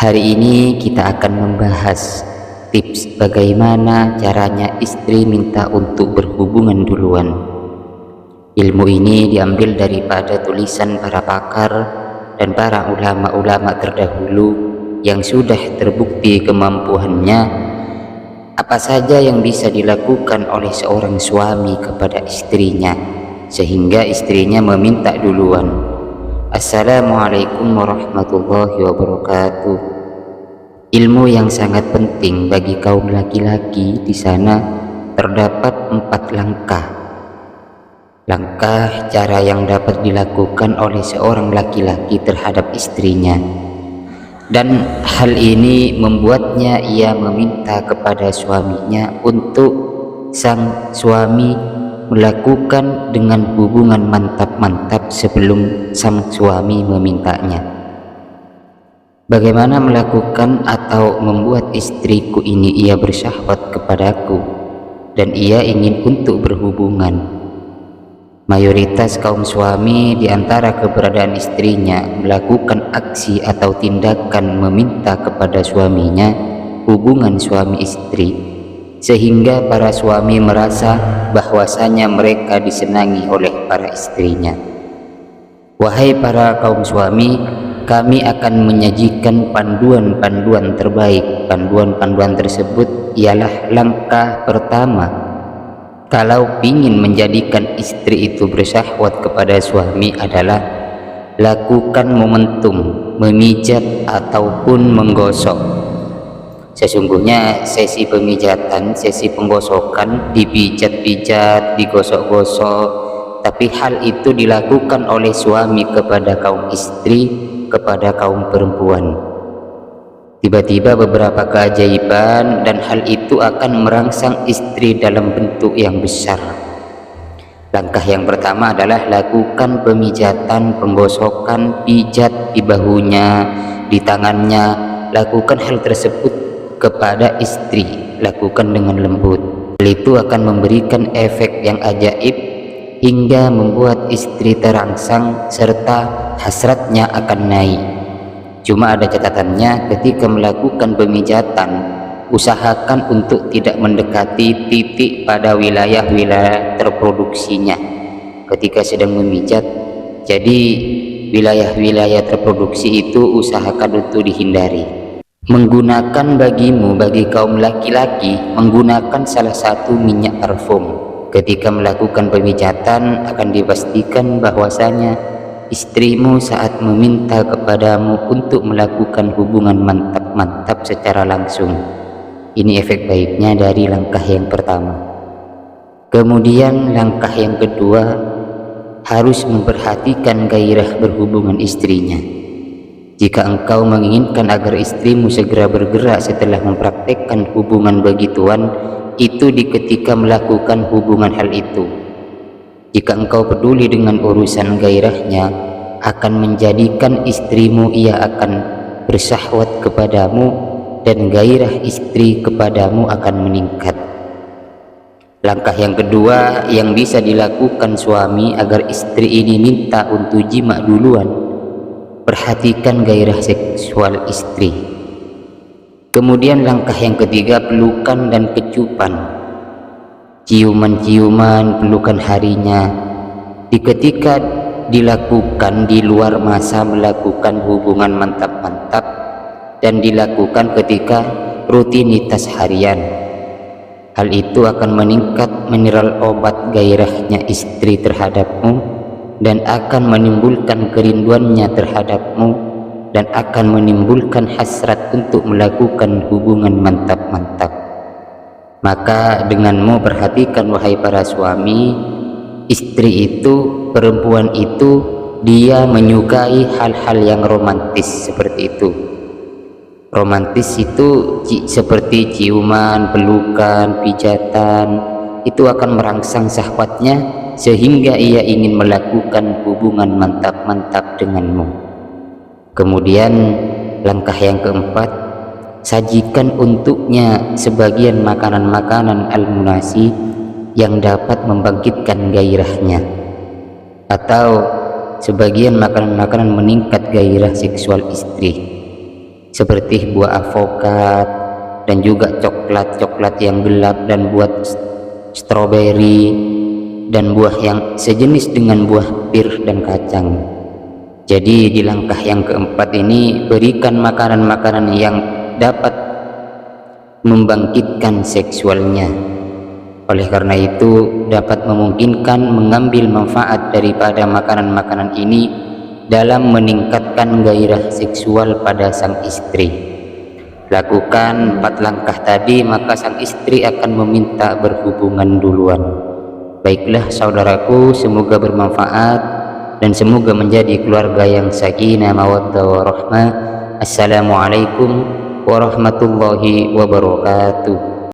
Hari ini kita akan membahas tips bagaimana caranya istri minta untuk berhubungan duluan. Ilmu ini diambil daripada tulisan para pakar dan para ulama-ulama terdahulu yang sudah terbukti kemampuannya apa saja yang bisa dilakukan oleh seorang suami kepada istrinya sehingga istrinya meminta duluan. Assalamualaikum warahmatullahi wabarakatuh. Ilmu yang sangat penting bagi kaum laki-laki. Di sana terdapat 4 langkah. Langkah cara yang dapat dilakukan oleh seorang laki-laki terhadap istrinya. Dan hal ini membuatnya ia meminta kepada suaminya untuk sang suami melakukan dengan hubungan mantap-mantap sebelum sang suami memintanya. Bagaimana melakukan atau membuat istriku ini ia bersyahwat kepadaku dan ia ingin untuk berhubungan? Mayoritas kaum suami di antara keberadaan istrinya melakukan aksi atau tindakan meminta kepada suaminya hubungan suami istri, sehingga para suami merasa bahwasanya mereka disenangi oleh para istrinya. Wahai para kaum suami, kami akan menyajikan panduan-panduan terbaik. Panduan-panduan tersebut ialah langkah pertama. Kalau ingin menjadikan istri itu bersyahwat kepada suami adalah lakukan momentum memijat ataupun menggosok. Sesungguhnya sesi pemijatan, sesi penggosokan, dipijat-pijat, digosok-gosok, tapi hal itu dilakukan oleh suami kepada kaum istri, kepada kaum perempuan. Tiba-tiba beberapa keajaiban dan hal itu akan merangsang istri dalam bentuk yang besar. Langkah yang pertama adalah lakukan pemijatan, penggosokan, pijat di bahunya, di tangannya. Lakukan hal tersebut kepada istri, lakukan dengan lembut. Hal itu akan memberikan efek yang ajaib hingga membuat istri terangsang serta hasratnya akan naik. Cuma ada catatannya, ketika melakukan pemijatan usahakan untuk tidak mendekati titik pada wilayah-wilayah terproduksinya ketika sedang memijat. Jadi wilayah-wilayah terproduksi itu usahakan untuk dihindari. Menggunakan bagi kaum laki-laki, menggunakan salah satu minyak parfum. Ketika melakukan pemijatan akan dipastikan bahwasanya istrimu saat meminta kepadamu untuk melakukan hubungan mantap-mantap secara langsung. Ini efek baiknya dari langkah yang pertama. Kemudian langkah yang kedua, harus memperhatikan gairah berhubungan istrinya. Jika engkau menginginkan agar istrimu segera bergerak setelah mempraktekkan hubungan begituan, itu di ketika melakukan hubungan hal itu. Jika engkau peduli dengan urusan gairahnya, akan menjadikan istrimu ia akan bersyahwat kepadamu dan gairah istri kepadamu akan meningkat. Langkah yang kedua yang bisa dilakukan suami agar istri ini minta untuk jima duluan, perhatikan gairah seksual istri. Kemudian langkah yang ketiga, pelukan dan kecupan. Ciuman-ciuman, pelukan harinya. Ketika dilakukan di luar masa melakukan hubungan mantap-mantap dan dilakukan ketika rutinitas harian, hal itu akan meningkat mineral obat gairahnya istri terhadapmu dan akan menimbulkan kerinduannya terhadapmu dan akan menimbulkan hasrat untuk melakukan hubungan mantap-mantap. Maka denganmu perhatikan wahai para suami, istri itu, perempuan itu, dia menyukai hal-hal yang romantis seperti itu. Romantis itu seperti ciuman, pelukan, pijatan, itu akan merangsang syahwatnya sehingga ia ingin melakukan hubungan mantap-mantap denganmu. Kemudian langkah yang keempat, sajikan untuknya sebagian makanan-makanan al-munasi yang dapat membangkitkan gairahnya, atau sebagian makanan-makanan meningkat gairah seksual istri. seperti buah avokat dan juga coklat yang gelap dan buah stroberi dan buah yang sejenis dengan buah pir dan kacang. Jadi di langkah yang keempat ini, berikan makanan-makanan yang dapat membangkitkan seksualnya. Oleh karena itu dapat memungkinkan mengambil manfaat daripada makanan-makanan ini dalam meningkatkan gairah seksual pada sang istri. Lakukan 4 langkah tadi, maka sang istri akan meminta berhubungan duluan. Baiklah saudaraku, semoga bermanfaat dan semoga menjadi keluarga yang sakinah mawaddah warahmah. Assalamualaikum warahmatullahi wabarakatuh.